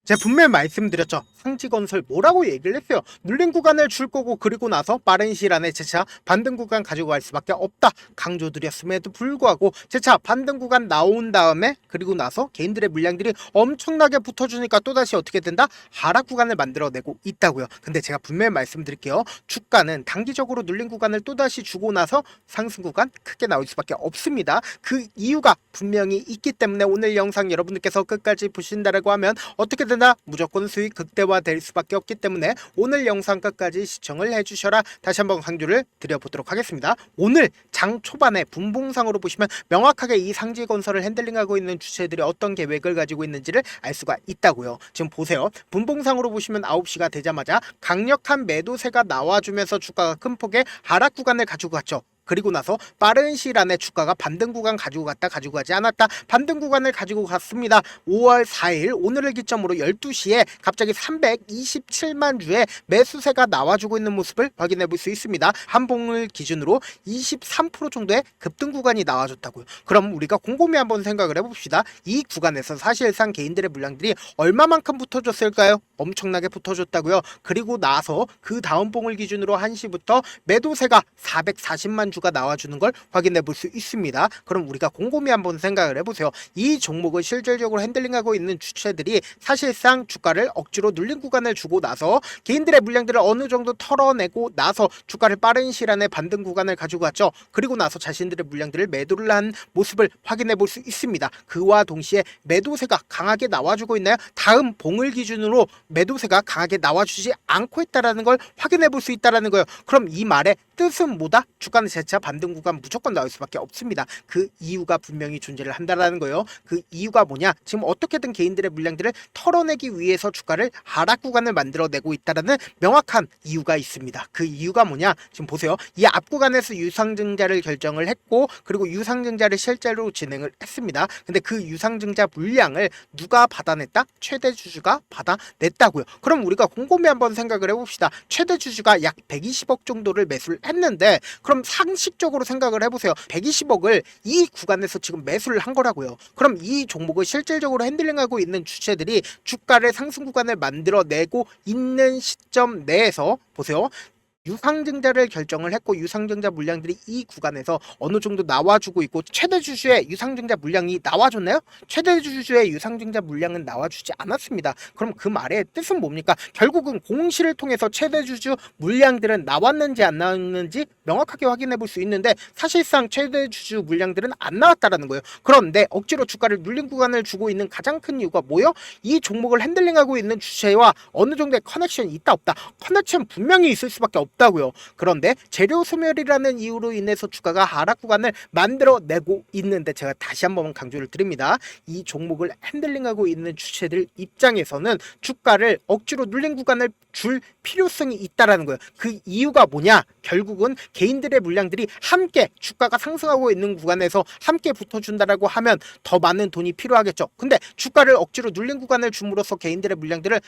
제가 분명히 말씀드렸죠. 상지건설 뭐라고 얘기를 했어요. 눌린 구간을 줄 거고 그리고 나서 빠른 시일 안에 재차 반등 구간 가지고 갈 수밖에 없다 강조드렸음에도 불구하고 재차 반등 구간 나온 다음에 그리고 나서 개인들의 물량들이 엄청나게 붙어주니까 또다시 어떻게 된다? 하락 구간을 만들어내고 있다고요. 근데 제가 분명히 말씀드릴게요. 주가는 단기적으로 눌린 구간을 또다시 주고 나서 상승 구간 크게 나올 수밖에 없습니다. 그 이유가 분명히 있기 때문에 오늘 영상 여러분들께서 끝까지 보신다라고 하면 어떻게 된다? 무조건 수익 극대화될 수밖에 없기 때문에 오늘 영상 끝까지 시청을 해주셔라. 다시 한번 강조를 드려보도록 하겠습니다. 오늘 장 초반에 분봉상으로 보시면 명확하게 이 상지건설을 핸들링하고 있는 주체들이 어떤 계획을 가지고 있는지를 알 수가 있다고요. 지금 보세요. 분봉상으로 보시면 9시가 되자마자 강력한 매도세가 나와주면서 주가가 큰 폭의 하락 구간을 가지고 갔죠. 그리고 나서 빠른 시일 안에 주가가 반등 구간 가지고 갔다 가지고 가지 않았다 반등 구간을 가지고 갔습니다. 5월 4일 오늘을 기점으로 12시에 갑자기 327만 주의 매수세가 나와주고 있는 모습을 확인해 볼 수 있습니다. 한봉을 기준으로 23% 정도의 급등 구간이 나와줬다고요. 그럼 우리가 곰곰이 한번 생각을 해봅시다. 이 구간에서 사실상 개인들의 물량들이 얼마만큼 붙어줬을까요? 엄청나게 붙어줬다고요. 그리고 나서 그 다음 봉을 기준으로 1시부터 매도세가 440만 주가 나와주는 걸 확인해 볼 수 있습니다. 그럼 우리가 곰곰이 한번 생각을 해보세요. 이 종목을 실질적으로 핸들링하고 있는 주체들이 사실상 주가를 억지로 눌린 구간을 주고 나서 개인들의 물량들을 어느 정도 털어내고 나서 주가를 빠른 시간에 반등 구간을 가지고 갔죠. 그리고 나서 자신들의 물량들을 매도를 한 모습을 확인해 볼 수 있습니다. 그와 동시에 매도세가 강하게 나와주고 있나요? 다음 봉을 기준으로 매도세가 강하게 나와주지 않고 있다는 걸 확인해 볼 수 있다는 거예요. 그럼 이 말의 뜻은 뭐다? 주가는 재차 반등 구간 무조건 나올 수밖에 없습니다. 그 이유가 분명히 존재를 한다는 거예요. 그 이유가 뭐냐? 지금 어떻게든 개인들의 물량들을 털어내기 위해서 주가를 하락 구간을 만들어내고 있다는 명확한 이유가 있습니다. 그 이유가 뭐냐? 지금 보세요. 이 앞 구간에서 유상증자를 결정을 했고 그리고 유상증자를 실제로 진행을 했습니다. 근데 그 유상증자 물량을 누가 받아냈다? 최대 주주가 받아냈다고요. 그럼 우리가 곰곰이 한번 생각을 해봅시다. 최대 주주가 약 120억 정도를 매수를 했는데 그럼 상식적으로 생각을 해보세요. 120억을 이 구간에서 지금 매수를 한 거라고요. 그럼 이 종목을 실질적으로 핸들링하고 있는 주체들이 주가를 상승 구간을 만들어내고 있는 시점 내에서 보세요. 유상증자를 결정을 했고 유상증자 물량들이 이 구간에서 어느 정도 나와주고 있고 최대 주주의 유상증자 물량이 나와줬나요? 최대 주주의 유상증자 물량은 나와주지 않았습니다. 그럼 그 말의 뜻은 뭡니까? 결국은 공시를 통해서 최대 주주 물량들은 나왔는지 안 나왔는지 명확하게 확인해 볼 수 있는데 사실상 최대 주주 물량들은 안 나왔다라는 거예요. 그런데 억지로 주가를 눌린 구간을 주고 있는 가장 큰 이유가 뭐요? 이 종목을 핸들링하고 있는 주체와 어느 정도의 커넥션이 있다 없다? 커넥션 분명히 있을 수밖에 없다고요. 그런데 재료 소멸이라는 이유로 인해서 주가가 하락 구간을 만들어내고 있는데 제가 다시 한번 강조를 드립니다. 이 종목을 핸들링하고 있는 주체들 입장에서는 주가를 억지로 눌린 구간을 줄 필요성이 있다라는 거예요. 그 이유가 뭐냐? 결국은 개인들의 물량들이 함께 주가가 상승하고 있는 구간에서 함께 붙어준다라고 하면 더 많은 돈이 필요하겠죠. 근데 주가를 억지로 눌린 구간을 줌으로써 개인들의 물량들을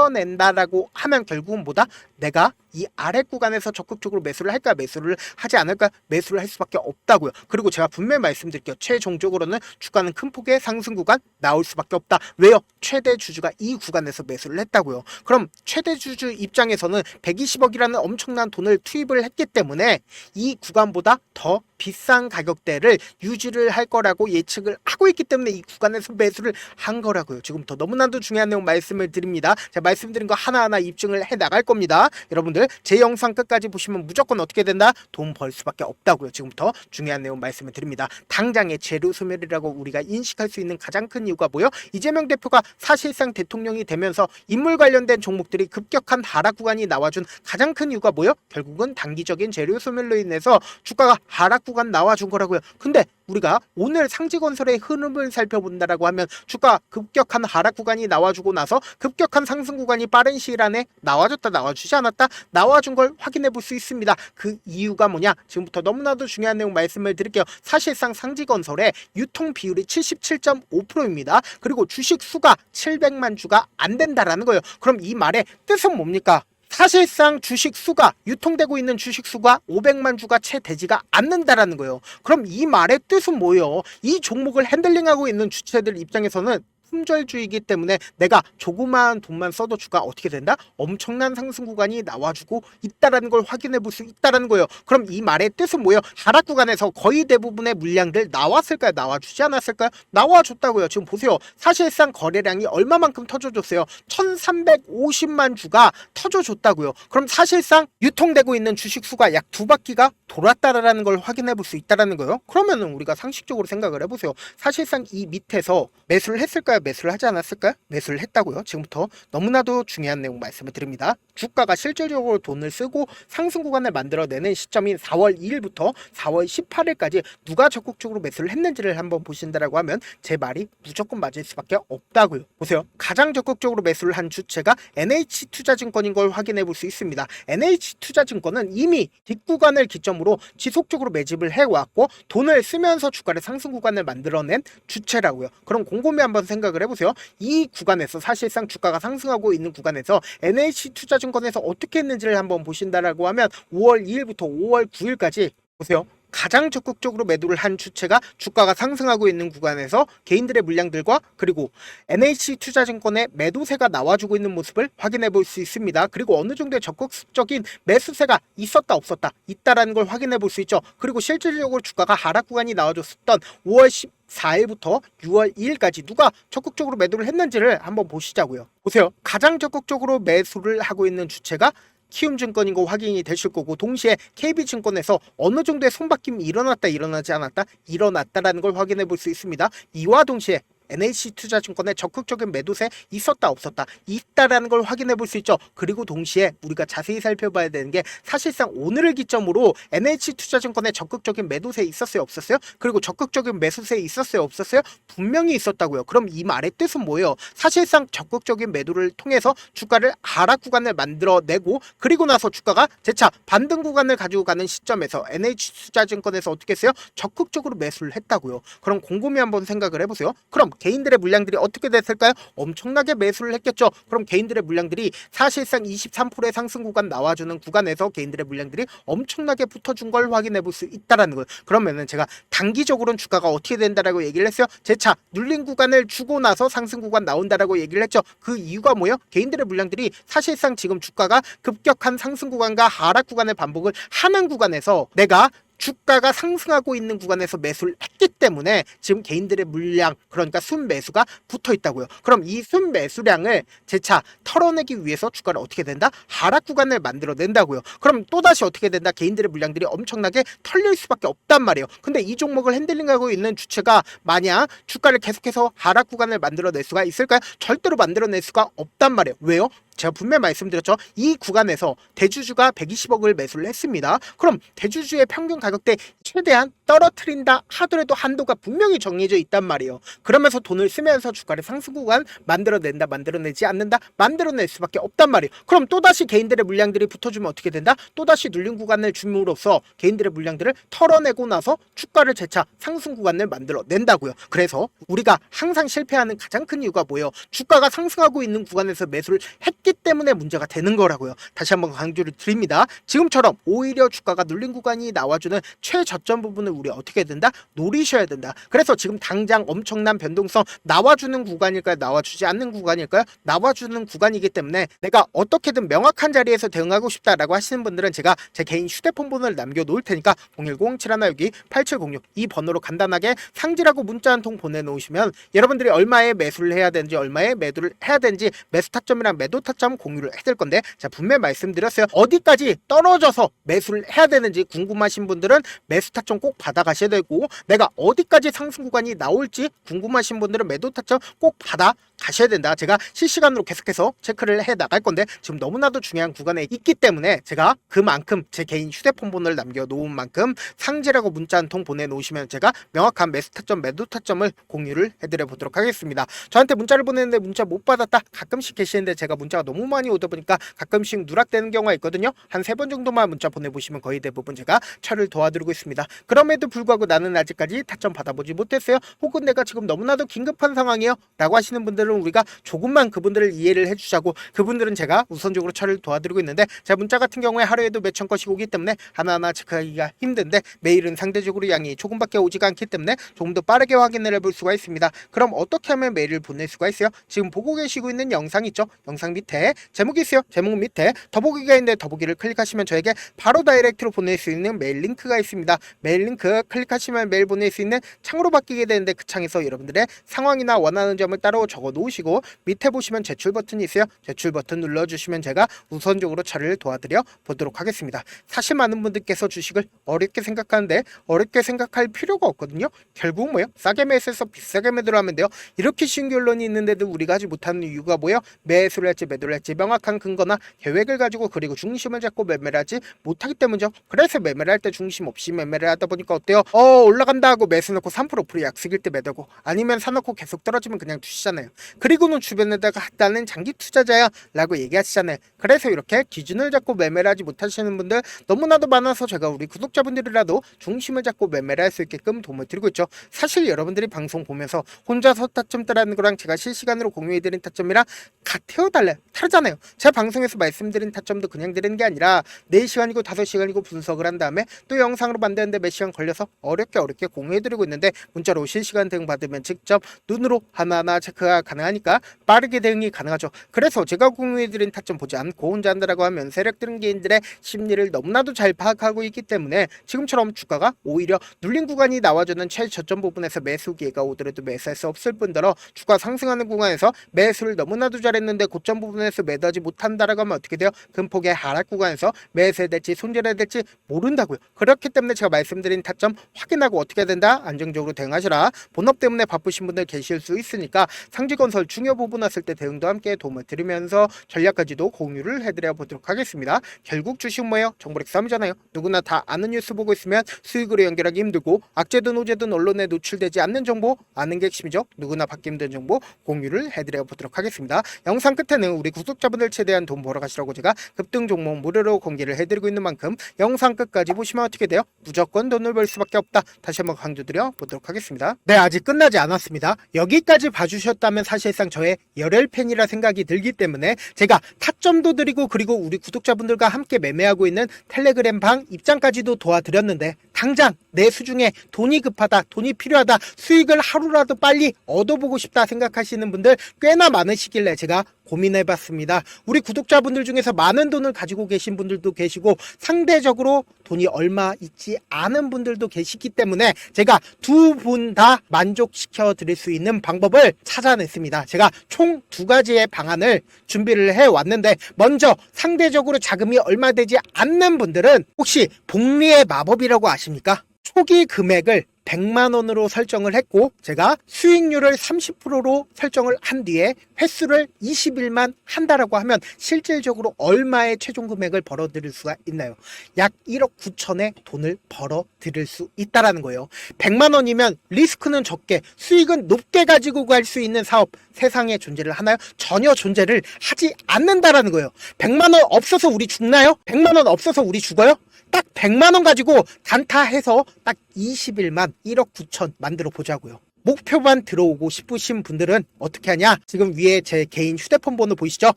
털어낸다라고 하면 결국은 뭐다? 내가 이 아래 구간에서 적극적으로 매수를 할까 매수를 하지 않을까 매수를 할 수밖에 없다고요. 그리고 제가 분명히 말씀드릴게요. 최종적으로는 주가는 큰 폭의 상승 구간 나올 수밖에 없다. 왜요? 최대 주주가 이 구간에서 매수를 했다고요. 그럼 최대 주주 입장에서는 120억이라는 엄청난 돈을 투입을 했기 때문에 이 구간보다 더 비싼 가격대를 유지를 할 거라고 예측을 하고 있기 때문에 이 구간에서 매수를 한 거라고요. 지금부터 너무나도 중요한 내용 말씀을 드립니다. 제가 말씀드린 거 하나하나 입증을 해 나갈 겁니다. 여러분들 제 영상 끝까지 보시면 무조건 어떻게 된다? 돈 벌 수밖에 없다고요. 지금부터 중요한 내용 말씀을 드립니다. 당장의 재료 소멸이라고 우리가 인식할 수 있는 가장 큰 이유가 뭐요? 이재명 대표가 사실상 대통령이 되면서 인물 관련된 종목들이 급격한 하락 구간이 나와준 가장 큰 이유가 뭐요? 결국은 단기적인 재료 소멸로 인해서 주가가 하락 구간 나와준 거라고요. 근데 우리가 오늘 상지건설의 흐름을 살펴본다라고 하면 주가 급격한 하락 구간이 나와주고 나서 급격한 상승 구간이 빠른 시일 안에 나와줬다 나와주지 않았다 나와준 걸 확인해 볼 수 있습니다. 그 이유가 뭐냐? 지금부터 너무나도 중요한 내용 말씀을 드릴게요. 사실상 상지건설의 유통 비율이 77.5%입니다. 그리고 주식 수가 700만 주가 안 된다라는 거예요. 그럼 이 말의 뜻은 뭡니까? 사실상 주식 수가 유통되고 있는 주식 수가 500만 주가 채 되지가 않는다라는 거예요. 그럼 이 말의 뜻은 뭐예요? 이 종목을 핸들링하고 있는 주체들 입장에서는 품절주의이기 때문에 내가 조그마한 돈만 써도 주가 어떻게 된다? 엄청난 상승 구간이 나와주고 있다라는 걸 확인해 볼 수 있다라는 거예요. 그럼 이 말의 뜻은 뭐예요? 하락 구간에서 거의 대부분의 물량들 나왔을까요? 나와주지 않았을까요? 나와줬다고요. 지금 보세요. 사실상 거래량이 얼마만큼 터져줬어요? 1350만 주가 터져줬다고요. 그럼 사실상 유통되고 있는 주식 수가 약 2바퀴가 돌았다라는 걸 확인해 볼 수 있다라는 거예요. 그러면은 우리가 상식적으로 생각을 해보세요. 사실상 이 밑에서 매수를 했을까요? 매수를 하지 않았을까요? 매수를 했다고요. 지금부터 너무나도 중요한 내용 말씀을 드립니다. 주가가 실질적으로 돈을 쓰고 상승 구간을 만들어내는 시점인 4월 2일부터 4월 18일까지 누가 적극적으로 매수를 했는지를 한번 보신다라고 하면 제 말이 무조건 맞을 수밖에 없다고요. 보세요. 가장 적극적으로 매수를 한 주체가 NH투자증권인 걸 확인해 볼 수 있습니다. NH투자증권은 이미 뒷구간을 기점으로 지속적으로 매집을 해왔고 돈을 쓰면서 주가를 상승 구간을 만들어낸 주체라고요. 그럼 곰곰이 한번 생각을 해보세요. 이 구간에서 사실상 주가가 상승하고 있는 구간에서 NH투자증권에서 어떻게 했는지를 한번 보신다라고 하면 5월 2일부터 5월 9일까지 보세요. 가장 적극적으로 매도를 한 주체가 주가가 상승하고 있는 구간에서 개인들의 물량들과 그리고 NH투자증권의 매도세가 나와주고 있는 모습을 확인해 볼 수 있습니다. 그리고 어느 정도의 적극적인 매수세가 있었다 없었다 있다라는 걸 확인해 볼 수 있죠. 그리고 실질적으로 주가가 하락 구간이 나와줬었던 5월 14일부터 6월 2일까지 누가 적극적으로 매도를 했는지를 한번 보시자고요. 보세요. 가장 적극적으로 매수를 하고 있는 주체가 키움증권인 거 확인이 되실 거고 동시에 KB증권에서 어느 정도의 손바뀜이 일어났다 일어나지 않았다 일어났다라는 걸 확인해 볼 수 있습니다. 이와 동시에 NH투자증권의 적극적인 매도세 있었다 없었다 있다라는 걸 확인해 볼 수 있죠. 그리고 동시에 우리가 자세히 살펴봐야 되는 게 사실상 오늘을 기점으로 NH투자증권의 적극적인 매도세 있었어요 없었어요? 그리고 적극적인 매수세 있었어요 없었어요? 분명히 있었다고요. 그럼 이 말의 뜻은 뭐예요? 사실상 적극적인 매도를 통해서 주가를 하락 구간을 만들어내고 그리고 나서 주가가 재차 반등 구간을 가지고 가는 시점에서 NH투자증권에서 어떻게 했어요? 적극적으로 매수를 했다고요. 그럼 곰곰이 한번 생각을 해보세요. 그럼 개인들의 물량들이 어떻게 됐을까요? 엄청나게 매수를 했겠죠. 그럼 개인들의 물량들이 사실상 23%의 상승 구간 나와주는 구간에서 개인들의 물량들이 엄청나게 붙어준 걸 확인해 볼 수 있다라는 거예요. 그러면은 제가 단기적으로는 주가가 어떻게 된다라고 얘기를 했어요. 재차 눌린 구간을 주고 나서 상승 구간 나온다라고 얘기를 했죠. 그 이유가 뭐예요? 개인들의 물량들이 사실상 지금 주가가 급격한 상승 구간과 하락 구간의 반복을 하는 구간에서 내가 주가가 상승하고 있는 구간에서 매수를 했기 때문에 지금 개인들의 물량 그러니까 순매수가 붙어 있다고요. 그럼 이 순매수량을 재차 털어내기 위해서 주가를 어떻게 된다? 하락 구간을 만들어낸다고요. 그럼 또다시 어떻게 된다? 개인들의 물량들이 엄청나게 털릴 수밖에 없단 말이에요. 근데 이 종목을 핸들링하고 있는 주체가 만약 주가를 계속해서 하락 구간을 만들어낼 수가 있을까요? 절대로 만들어낼 수가 없단 말이에요. 왜요? 제가 분명히 말씀드렸죠. 이 구간에서 대주주가 120억을 매수를 했습니다. 그럼 대주주의 평균 가격대 최대한 떨어뜨린다 하더라도 한도가 분명히 정해져 있단 말이에요. 그러면서 돈을 쓰면서 주가를 상승 구간 만들어낸다 만들어내지 않는다 만들어낼 수밖에 없단 말이에요. 그럼 또다시 개인들의 물량들이 붙어주면 어떻게 된다? 또다시 눌린 구간을 줌으로써 개인들의 물량들을 털어내고 나서 주가를 재차 상승 구간을 만들어낸다고요. 그래서 우리가 항상 실패하는 가장 큰 이유가 뭐예요? 주가가 상승하고 있는 구간에서 매수를 했기 때문에 문제가 되는 거라고요. 다시 한번 강조를 드립니다. 지금처럼 오히려 주가가 눌린 구간이 나와주는 최저점 부분을 우리 어떻게 해야 된다? 노리셔야 된다. 그래서 지금 당장 엄청난 변동성 나와주는 구간일까요? 나와주지 않는 구간일까요? 나와주는 구간이기 때문에 내가 어떻게든 명확한 자리에서 대응하고 싶다라고 하시는 분들은 제가 제 개인 휴대폰 번호를 남겨놓을 테니까 010-7162-8706 이 번호로 간단하게 상지라고 문자 한 통 보내놓으시면 여러분들이 얼마에 매수를 해야 되는지 얼마에 매도를 해야 되는지 매수 타점이랑 매도 타점 공유를 해드릴 건데 자 분명히 말씀드렸어요. 어디까지 떨어져서 매수를 해야 되는지 궁금하신 분들은 매수 타점 꼭 받아가셔야 되고 내가 어디까지 상승 구간이 나올지 궁금하신 분들은 매도 타점 꼭 받아 가셔야 된다. 제가 실시간으로 계속해서 체크를 해 나갈 건데 지금 너무나도 중요한 구간에 있기 때문에 제가 그만큼 제 개인 휴대폰 번호를 남겨놓은 만큼 상지라고 문자 한 통 보내놓으시면 제가 명확한 매수 타점 매도 타점을 공유를 해드려 보도록 하겠습니다. 저한테 문자를 보냈는데 문자 못 받았다 가끔씩 계시는데 제가 문자가 너무 많이 오다 보니까 가끔씩 누락되는 경우가 있거든요. 한 3번 정도만 문자 보내보시면 거의 대부분 제가 처리를 도와드리고 있습니다. 있습니다. 그럼에도 불구하고 나는 아직까지 타점 받아보지 못했어요. 혹은 내가 지금 너무나도 긴급한 상황이에요 라고 하시는 분들은 우리가 조금만 그분들을 이해를 해주자고, 그분들은 제가 우선적으로 처리를 도와드리고 있는데, 제 문자 같은 경우에 하루에도 몇천 건씩 오기 때문에 하나하나 체크하기가 힘든데, 메일은 상대적으로 양이 조금밖에 오지가 않기 때문에 조금 더 빠르게 확인을 해볼 수가 있습니다. 그럼 어떻게 하면 메일을 보낼 수가 있어요? 지금 보고 계시고 있는 영상 있죠? 영상 밑에 제목이 있어요. 제목 밑에 더보기가 있는데 더보기를 클릭하시면 저에게 바로 다이렉트로 보낼 수 있는 메일 링크가 있습니다. 메일 링크 클릭하시면 메일 보낼 수 있는 창으로 바뀌게 되는데, 그 창에서 여러분들의 상황이나 원하는 점을 따로 적어 놓으시고 밑에 보시면 제출 버튼이 있어요. 제출 버튼 눌러주시면 제가 우선적으로 처리를 도와드려 보도록 하겠습니다. 사실 많은 분들께서 주식을 어렵게 생각하는데 어렵게 생각할 필요가 없거든요. 결국 뭐예요? 싸게 매수해서 비싸게 매도를 하면 돼요. 이렇게 쉬운 결론이 있는데도 우리가 하지 못하는 이유가 뭐예요? 매수를 할지 매도를 할지 명확한 근거나 계획을 가지고, 그리고 중심을 잡고 매매를 하지 못하기 때문이죠. 그래서 매매를 할 때 중심 없이 매매를 하다 보니까 어때요? 올라간다 하고 매수 넣고 3% 프로 약속일 때 매도고, 아니면 사놓고 계속 떨어지면 그냥 두시잖아요. 그리고는 주변에다가 나는 장기 투자자야 라고 얘기하시잖아요. 그래서 이렇게 기준을 잡고 매매를 하지 못하시는 분들 너무나도 많아서 제가 우리 구독자분들이라도 중심을 잡고 매매를 할 수 있게끔 도움을 드리고 있죠. 사실 여러분들이 방송 보면서 혼자서 타점 따라하는 거랑 제가 실시간으로 공유해드린 타점이랑 같아요, 달라요? 다르잖아요. 제가 방송에서 말씀드린 타점도 그냥 드리는 게 아니라 4시간이고 5시간이고 분석을 한 다음에 또 영상으로 만드는데 몇 시간 걸려서 어렵게 공유해드리고 있는데, 문자로 실시간 대응 받으면 직접 눈으로 하나하나 체크가 가능하니까 빠르게 대응이 가능하죠. 그래서 제가 공유해드린 타점 보지 않고 혼자 한다라고 하면 세력들은 개인들의 심리를 너무나도 잘 파악하고 있기 때문에 지금처럼 주가가 오히려 눌린 구간이 나와주는 최저점 부분에서 매수 기회가 오더라도 매수할 수 없을 뿐더러, 주가 상승하는 구간에서 매수를 너무나도 잘했는데 고점 부분에서 매도하지 못한다라고 하면 어떻게 돼요? 큰 폭의 하락 구간에서 매수해야 될지 손절해야 될지 모른다고요. 그렇기 때문에 제가 말씀드린 타점 확인하고 어떻게 해야 된다? 안정적으로 대응하시라. 본업 때문에 바쁘신 분들 계실 수 있으니까 상지건설 중요 부분 왔을 때 대응도 함께 도움을 드리면서 전략까지도 공유를 해드려 보도록 하겠습니다. 결국 주식은 뭐예요? 정보력 싸움이잖아요. 누구나 다 아는 뉴스 보고 있으면 수익으로 연결하기 힘들고, 악재든 호재든 언론에 노출되지 않는 정보 아는 게 핵심이죠. 누구나 받기 힘든 정보 공유를 해드려 보도록 하겠습니다. 영상 끝에는 우리 구독자분들 최대한 돈 벌어 가시라고 제가 급등 종목 무료로 공개를 해드리고 있는 만큼 영상 끝까지 보시면 어떻게 돼요? 무조건 돈을 벌 수밖에 없다. 다시 한번 강조드려 보도록 하겠습니다. 네, 아직 끝나지 않았습니다. 여기까지 봐주셨다면 사실상 저의 열혈 팬이라 생각이 들기 때문에 제가 타점도 드리고, 그리고 우리 구독자분들과 함께 매매하고 있는 텔레그램 방 입장까지도 도와드렸는데, 당장 내 수중에 돈이 급하다, 돈이 필요하다, 수익을 하루라도 빨리 얻어보고 싶다 생각하시는 분들 꽤나 많으시길래 제가 고민해봤습니다. 우리 구독자분들 중에서 많은 돈을 가지고 계신 분들도 계시고, 상대적으로 돈이 얼마 있지 않은 분들도 계시기 때문에 제가 두 분 다 만족시켜 드릴 수 있는 방법을 찾아냈습니다. 제가 총 2가지의 방안을 준비를 해왔는데, 먼저 상대적으로 자금이 얼마 되지 않는 분들은 혹시 복리의 마법이라고 아십니까? 초기 금액을 100만원으로 설정을 했고, 제가 수익률을 30%로 설정을 한 뒤에 횟수를 20일만 한다라고 하면 실질적으로 얼마의 최종 금액을 벌어들일 수가 있나요? 약 1억 9천의 돈을 벌어들일 수 있다라는 거예요. 100만원이면 리스크는 적게 수익은 높게 가지고 갈 수 있는 사업 세상에 존재를 하나요? 전혀 존재를 하지 않는다라는 거예요. 100만원 없어서 우리 죽나요? 100만원 없어서 우리 죽어요? 딱 100만원 가지고 단타해서 딱 20일만 1억 9천 만들어 보자고요. 목표만 들어오고 싶으신 분들은 어떻게 하냐? 지금 위에 제 개인 휴대폰 번호 보이시죠?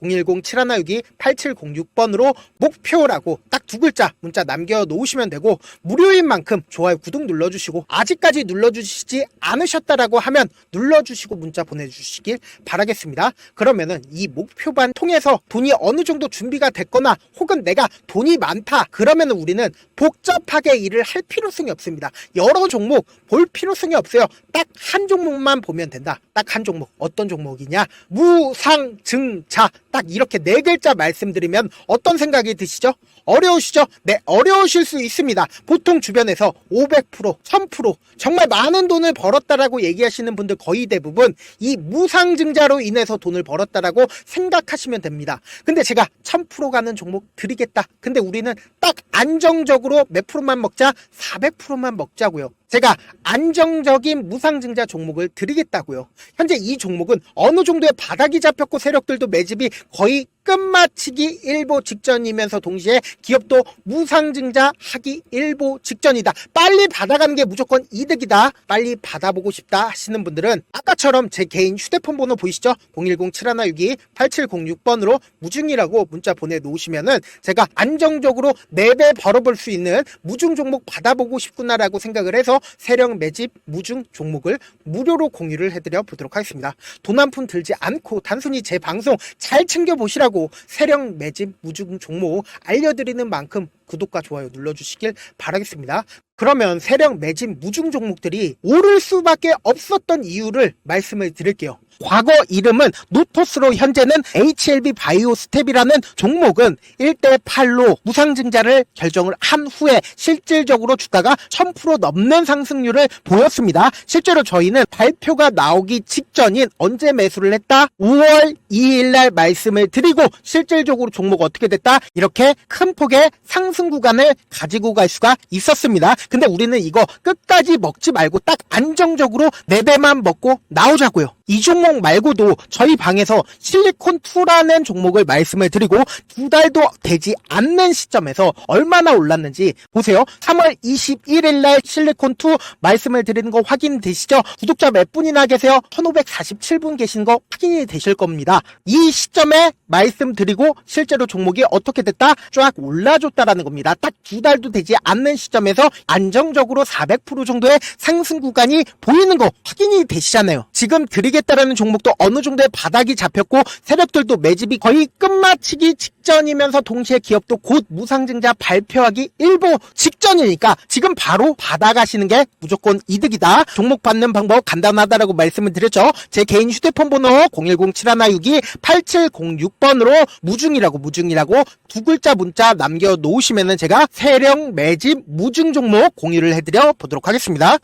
010-7162-8706번으로 목표라고 딱 2글자 문자 남겨놓으시면 되고, 무료인 만큼 좋아요, 구독 눌러주시고, 아직까지 눌러주시지 않으셨다라고 하면 눌러주시고 문자 보내주시길 바라겠습니다. 그러면은 이 목표반 통해서 돈이 어느 정도 준비가 됐거나, 혹은 내가 돈이 많다 그러면은 우리는 복잡하게 일을 할 필요성이 없습니다. 여러 종목 볼 필요성이 없어요. 딱 한 종목만 보면 된다. 딱 한 종목. 어떤 종목이냐? 무상증자. 딱 이렇게 4글자 말씀드리면 어떤 생각이 드시죠? 어려우시죠? 네, 어려우실 수 있습니다. 보통 주변에서 500%, 1000% 정말 많은 돈을 벌었다라고 얘기하시는 분들 거의 대부분 이 무상증자로 인해서 돈을 벌었다라고 생각하시면 됩니다. 근데 제가 1000% 가는 종목 드리겠다. 근데 우리는 딱 안정적으로 몇 프로만 먹자? 400%만 먹자고요. 제가 안정적인 무상증자 종목을 드리겠다고요. 현재 이 종목은 어느 정도의 바닥이 잡혔고 세력들도 매집이 거의 끝마치기 일보 직전이면서 동시에 기업도 무상증자 하기 일보 직전이다. 빨리 받아가는 게 무조건 이득이다. 빨리 받아보고 싶다 하시는 분들은 아까처럼 제 개인 휴대폰 번호 보이시죠? 010-7162-8706번으로 무중이라고 문자 보내놓으시면은 제가 안정적으로 4배 벌어볼 수 있는 무중 종목 받아보고 싶구나라고 생각을 해서 세력 매집 무중 종목을 무료로 공유를 해드려 보도록 하겠습니다. 돈 한 푼 들지 않고 단순히 제 방송 잘 챙겨보시라고 세력 매집 무중 종목 알려드리는 만큼 구독과 좋아요 눌러주시길 바라겠습니다. 그러면 세력 매집 무중 종목들이 오를 수밖에 없었던 이유를 말씀을 드릴게요. 과거 이름은 노토스로 현재는 HLB 바이오스텝이라는 종목은 1대8로 무상증자를 결정을 한 후에 실질적으로 주가가 1000% 넘는 상승률을 보였습니다. 실제로 저희는 발표가 나오기 직전인 언제 매수를 했다? 5월 2일 날 말씀을 드리고 실질적으로 종목 어떻게 됐다? 이렇게 큰 폭의 상승 구간을 가지고 갈 수가 있었습니다. 근데 우리는 이거 끝까지 먹지 말고 딱 안정적으로 4배만 먹고 나오자고요. 이 종목 말고도 저희 방에서 실리콘2라는 종목을 말씀을 드리고 2달도 되지 않는 시점에서 얼마나 올랐는지 보세요. 3월 21일 날 실리콘2 말씀을 드리는 거 확인되시죠? 구독자 몇 분이나 계세요? 1547분 계신 거 확인이 되실 겁니다. 이 시점에 말씀드리고 실제로 종목이 어떻게 됐다? 쫙 올라줬다라는 겁니다. 딱 2달도 되지 않는 시점에서 안정적으로 400% 정도의 상승 구간이 보이는 거 확인이 되시잖아요. 지금 드리겠다라는 종목도 어느 정도의 바닥이 잡혔고 세력들도 매집이 거의 끝마치기 직전이면서 동시에 기업도 곧 무상증자 발표하기 일보 직전이니까 지금 바로 받아가시는 게 무조건 이득이다. 종목 받는 방법 간단하다라고 말씀을 드렸죠. 제 개인 휴대폰 번호 010-7162-8706번으로 무중이라고 두 글자 문자 남겨놓으시면은 제가 세력 매집 무중 종목 공유를 해드려 보도록 하겠습니다.